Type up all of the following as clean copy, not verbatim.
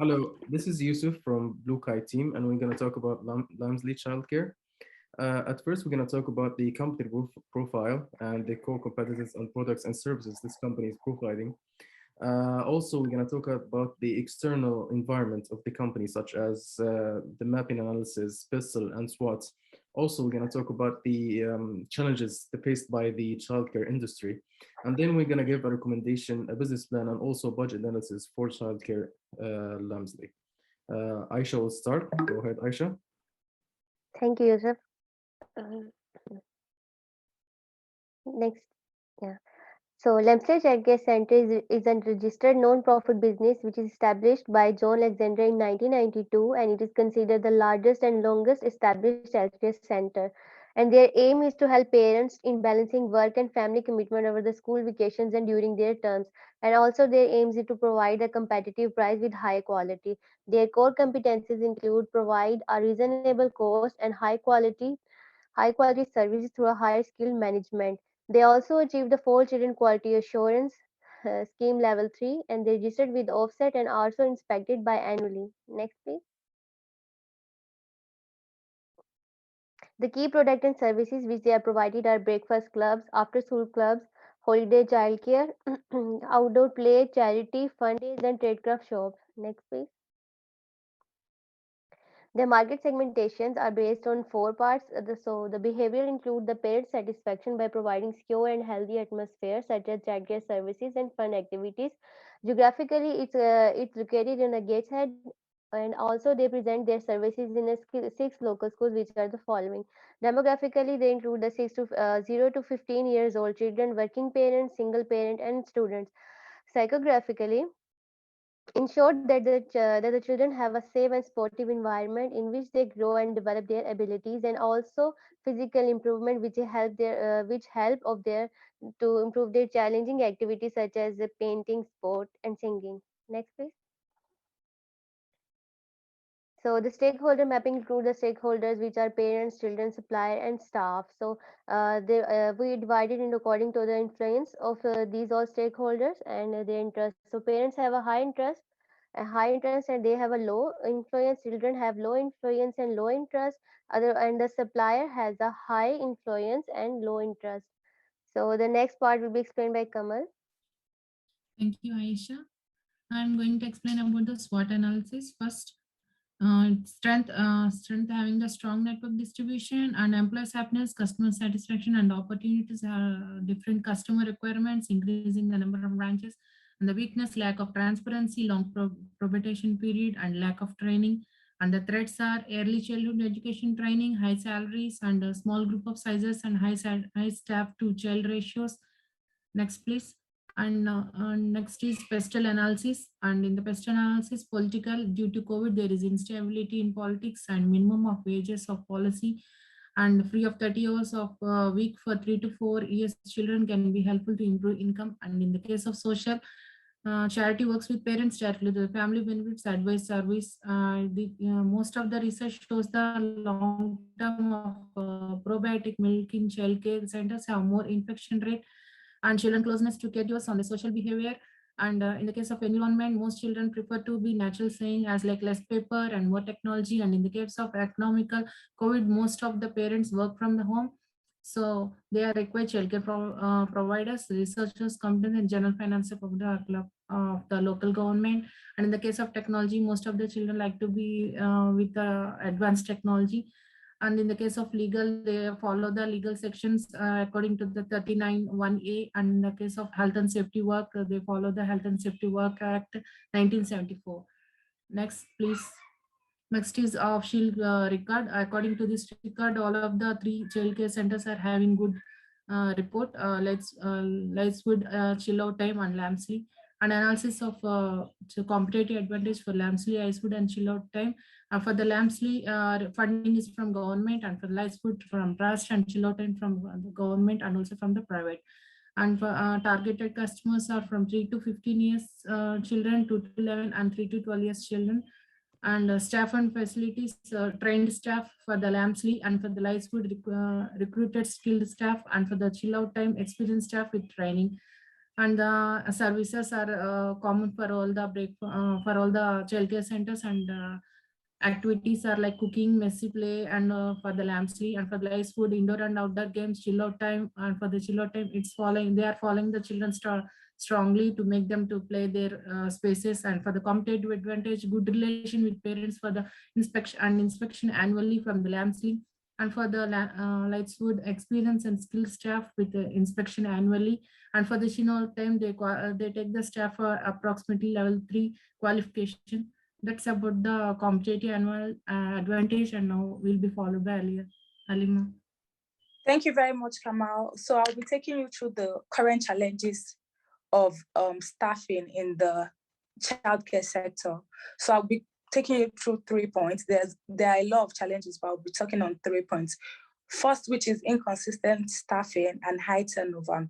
Hello, this is Yusuf from Blue Kite team, and we're going to talk about Lamesley Childcare. At first, we're going to talk about the company profile and the core competitors and products and services this company is providing. Also, we're going to talk about the external environment of the company, such as the mapping analysis, PISTL, and SWOT. Also, we're going to talk about the challenges faced by the childcare industry. And then we're going to give a recommendation, a business plan, and also budget analysis for childcare Lamsley. Aisha will start. Go ahead, Aisha. Thank you, Yusuf. Uh, Next, yeah. So, Lamesley Childcare Center is a registered non-profit business which is established by John Alexander in 1992, and it is considered the largest and longest established childcare center. And their aim is to help parents in balancing work and family commitment over the school vacations and during their terms. And also, their aims is to provide a competitive price with high quality. Their core competencies include provide a reasonable cost and high quality services through a higher skill management. They also achieved the 4 children quality assurance scheme level 3, and they registered with offset and also inspected by annually. Next please. The key product and services which they are provided are breakfast clubs, after school clubs, holiday childcare, outdoor play, charity, fun days, and tradecraft shops. Next please. The market segmentations are based on 4 parts. So the behavior include the parent satisfaction by providing secure and healthy atmosphere such as childcare services and fun activities. Geographically, it's located in a Gateshead, and also they present their services in 6 local schools, which are the following. Demographically, they include the 0 to 15 years old children, working parents, single parent, and students. Psychographically, ensure that the children have a safe and sportive environment in which they grow and develop their abilities, and also physical improvement which help of their to improve their challenging activities such as painting, sport, and singing. Next please. So the stakeholder mapping include the stakeholders which are parents, children, supplier, and staff. So we divided in according to the influence of these all stakeholders and their interest. So parents have a high interest, and they have a low influence. Children have low influence and low interest. And the supplier has a high influence and low interest. So the next part will be explained by Kamal. Thank you, Aisha. I'm going to explain about the SWOT analysis first. Strength having the strong network distribution and employees happiness, customer satisfaction, and opportunities are different customer requirements, increasing the number of branches, and the weakness, lack of transparency, long probation period, and lack of training. And the threats are early childhood education training, high salaries, and a small group of sizes, and high staff to child ratios. Next, please. And next is pestle analysis. And in the pestle analysis, political, due to COVID, there is instability in politics and minimum of wages of policy and free of 30 hours of week for 3 to 4 years. Children can be helpful to improve income. And in the case of social, charity works with parents directly. The family benefits advice service. Most of the research shows the long term of probiotic milk in childcare centers have more infection rate and children closeness to caregivers on the social behavior. And in the case of environment, most children prefer to be natural saying as like less paper and more technology. And in the case of economical COVID, most of the parents work from the home. So they are required childcare providers, researchers, companies, and general finances of the local government. And in the case of technology, most of the children like to be with advanced technology. And in the case of legal, they follow the legal sections according to the 39(1)(a). And in the case of health and safety work, they follow the Health and Safety Work Act 1974. Next, please. Next is of shield record. According to this record, all of the 3 childcare centers are having good report. Let's would chill out time on Lamsley. An analysis of competitive advantage for Lamsley, Icewood, and chill out time. For the Lamsley, funding is from government, and for Icewood from trust, and chill out time from the government and also from the private. And for targeted customers are from 3 to 15 years children, 2 to 11, and 3 to 12 years children. And staff and facilities, trained staff for the Lamsley, and for the Lightswood recruited skilled staff, and for the chill out time experienced staff with training. And the services are common for all the for all the childcare centers, and activities are like cooking, messy play, and for the Lamesley, and for the ice food, indoor and outdoor games, chill out time. And for the chill out time, they are following the children strongly to make them to play their spaces. And for the competitive advantage, good relation with parents for the inspection annually from the Lamesley. And for the lights food experience and skilled staff with the inspection annually. And for the Chino time, they take the staff for approximately level 3 qualification. That's about the competitive annual advantage, and now will be followed by Alima. Thank you very much, Kamal. So I'll be taking you through the current challenges of staffing in the childcare sector. So I'll be taking you through 3 points. There are a lot of challenges, but I'll be talking on 3 points. First, which is inconsistent staffing and high turnover.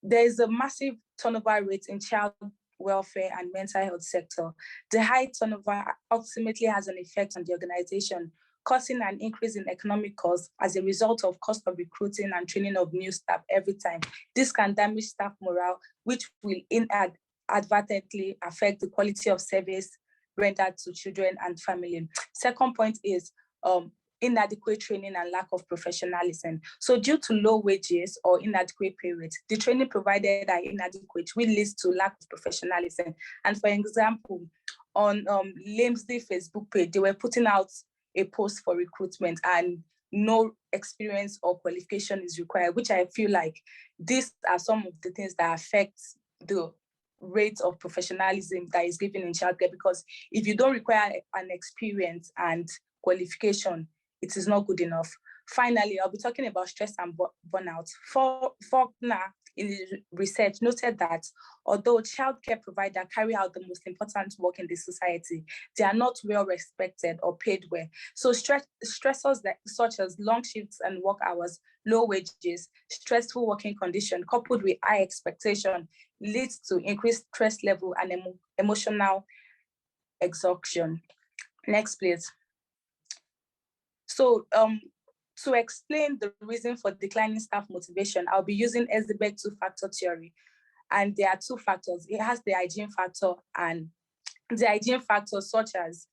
There is a massive turnover rate in child welfare and mental health sector. The high turnover ultimately has an effect on the organization, causing an increase in economic costs as a result of cost of recruiting and training of new staff every time. This can damage staff morale, which will inadvertently affect the quality of service rendered to children and family. Second point is inadequate training and lack of professionalism. So due to low wages or inadequate pay rates, the training provided are inadequate, which leads to lack of professionalism. And for example, on Lamesley Facebook page, they were putting out a post for recruitment and no experience or qualification is required, which I feel like these are some of the things that affect the rate of professionalism that is given in childcare, because if you don't require an experience and qualification, it is not good enough. Finally, I'll be talking about stress and burnout. Faulkner in his research noted that although childcare providers carry out the most important work in the society, they are not well respected or paid well. So stressors such as long shifts and work hours, low wages, stressful working conditions, coupled with high expectation, leads to increased stress level and emotional exhaustion. Next, please. So to explain the reason for declining staff motivation, I'll be using Esdebeck two-factor theory. And there are 2 factors. It has the hygiene factor, and the hygiene factors such as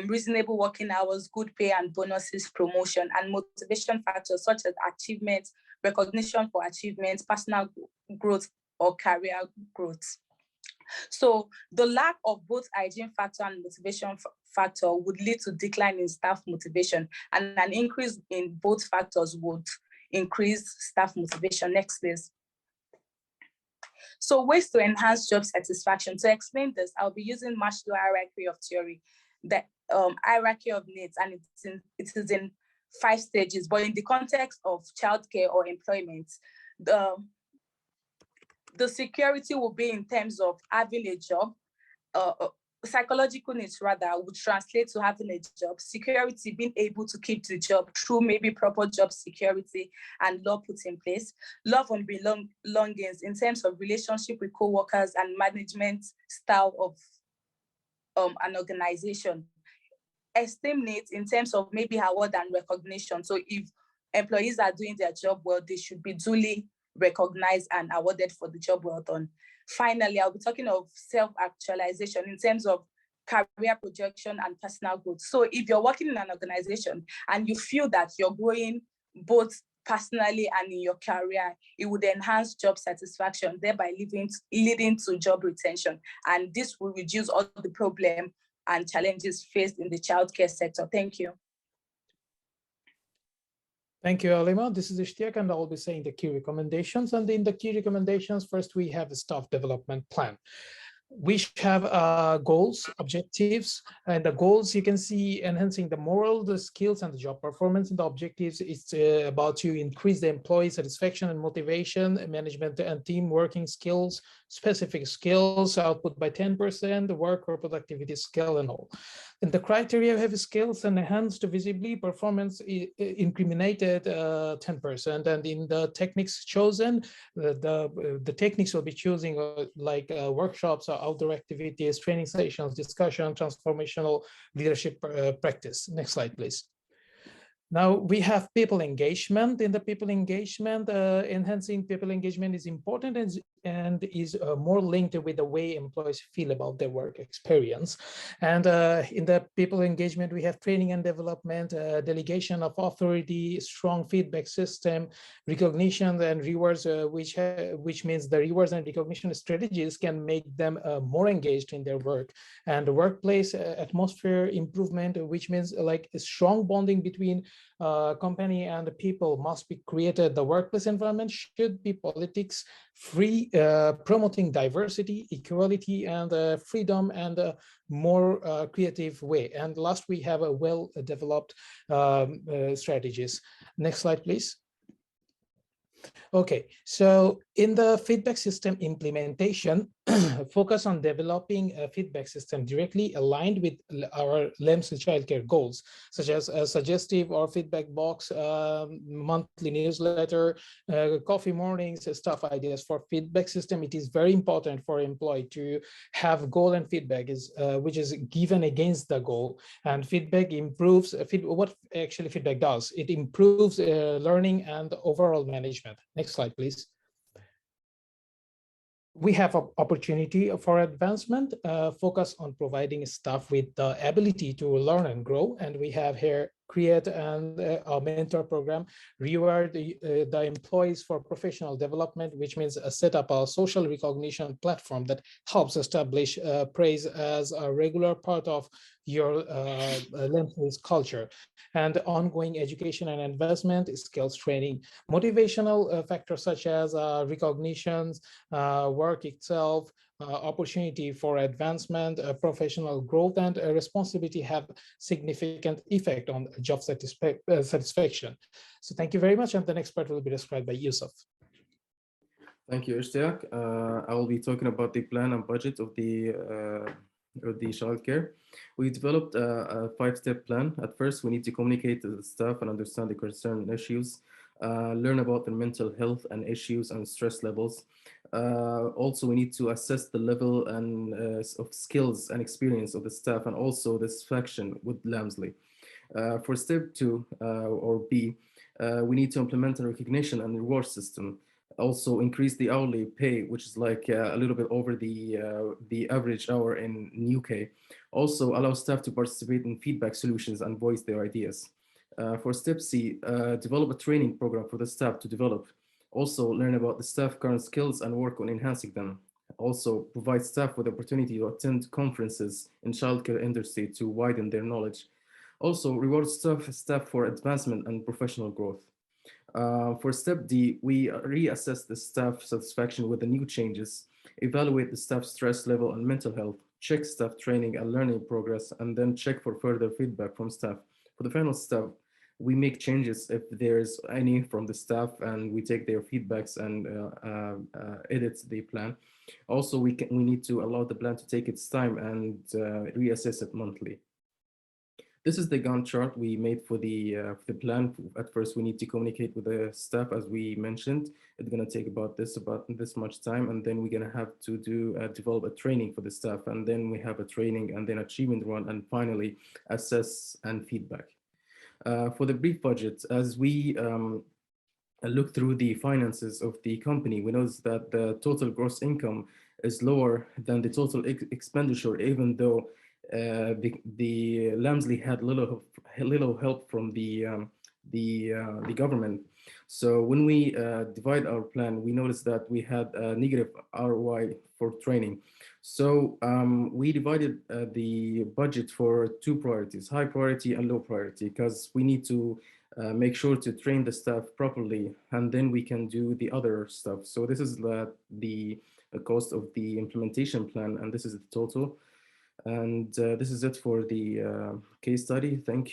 reasonable working hours, good pay and bonuses, promotion, and motivation factors such as achievement, recognition for achievements, personal growth, or career growth. So the lack of both hygiene factor and motivation factor would lead to decline in staff motivation, and an increase in both factors would increase staff motivation. Next, please. So ways to enhance job satisfaction. To explain this, I'll be using Maslow hierarchy of theory, the hierarchy of needs, and it is in 5 stages, but in the context of childcare or employment, the security will be in terms of having a job. Psychological needs rather would translate to having a job. Security, being able to keep the job through maybe proper job security and law put in place. Love and belongings in terms of relationship with co-workers and management style of an organization. Esteem needs in terms of maybe award and recognition. So if employees are doing their job well, they should be duly recognized and awarded for the job well done. Finally, I'll be talking of self-actualization in terms of career projection and personal growth. So if you're working in an organization and you feel that you're growing both personally and in your career, it would enhance job satisfaction, thereby leading to job retention. And this will reduce all the problems and challenges faced in the childcare sector. Thank you. Thank you, Alima. This is Ishtiaq, and I'll be saying the key recommendations. And in the key recommendations, first we have a staff development plan. We have goals, objectives, and the goals you can see enhancing the moral, the skills, and the job performance. And the objectives is about to increase the employee satisfaction and motivation, management and team working skills, specific skills, output by 10%, the work or productivity skill and all. And the criteria have skills and enhanced visibly, performance incriminated 10%. And in the techniques chosen, the techniques will be choosing like workshops or outdoor activities, training sessions, discussion, transformational leadership practice. Next slide, please. Now we have people engagement. In the people engagement, enhancing people engagement is important and is more linked with the way employees feel about their work experience. And in the people engagement, we have training and development, delegation of authority, strong feedback system, recognition and rewards, which means the rewards and recognition strategies can make them more engaged in their work. And workplace atmosphere improvement, which means like a strong bonding between company and people must be created. The workplace environment should be politics free, promoting diversity, equality, and freedom, and a more creative way. And last, we have a well-developed strategies. Next slide, please. Okay, so in the feedback system implementation, focus on developing a feedback system directly aligned with our Lamesley childcare goals, such as a suggestive or feedback box, monthly newsletter, coffee mornings, stuff ideas. For feedback system, it is very important for employee to have goal and feedback which is given against the goal. And feedback improves, what actually feedback does, it improves learning and overall management. Next slide, please. We have an opportunity for advancement, focus on providing staff with the ability to learn and grow. And we have here create a mentor program, reward the employees for professional development, which means set up a social recognition platform that helps establish praise as a regular part of your Lamesley's culture. And ongoing education and investment, skills training, motivational factors such as recognitions, work itself, opportunity for advancement, professional growth, and responsibility have significant effect on job satisfaction. So thank you very much. And the next part will be described by Yusuf. Thank you, Ishtiaq. I will be talking about the plan and budget of the childcare. We developed a 5-step plan. At first, we need to communicate to the staff and understand the concern and issues, learn about their mental health and issues and stress levels. Also, we need to assess the level and of skills and experience of the staff, and also the satisfaction with Lamesley. For step 2 or B, we need to implement a recognition and reward system. Also increase the hourly pay, which is like a little bit over the average hour in UK. Also allow staff to participate in feedback solutions and voice their ideas. For step C, develop a training program for the staff to develop. Also learn about the staff current skills and work on enhancing them. Also provide staff with the opportunity to attend conferences in childcare industry to widen their knowledge. Also reward staff for advancement and professional growth. For step D, we reassess the staff satisfaction with the new changes, evaluate the staff stress level and mental health, check staff training and learning progress, and then check for further feedback from staff. For the final step, we make changes if there's any from the staff, and we take their feedbacks and edit the plan. Also, we need to allow the plan to take its time and reassess it monthly. This is the Gantt chart we made for the plan. At first, we need to communicate with the staff, as we mentioned. It's going to take about this much time, and then we're going to have to develop a training for the staff, and then we have a training, and then achievement run, and finally assess and feedback. For the brief budget, as we look through the finances of the company, we notice that the total gross income is lower than the total expenditure, even though the Lamesley had little help from the government. So when we divide our plan, we noticed that we had a negative ROI for training. So we divided the budget for 2 priorities, high priority and low priority, because we need to make sure to train the staff properly, and then we can do the other stuff. So this is the cost of the implementation plan, and this is the total. And this is it for the case study. Thank you.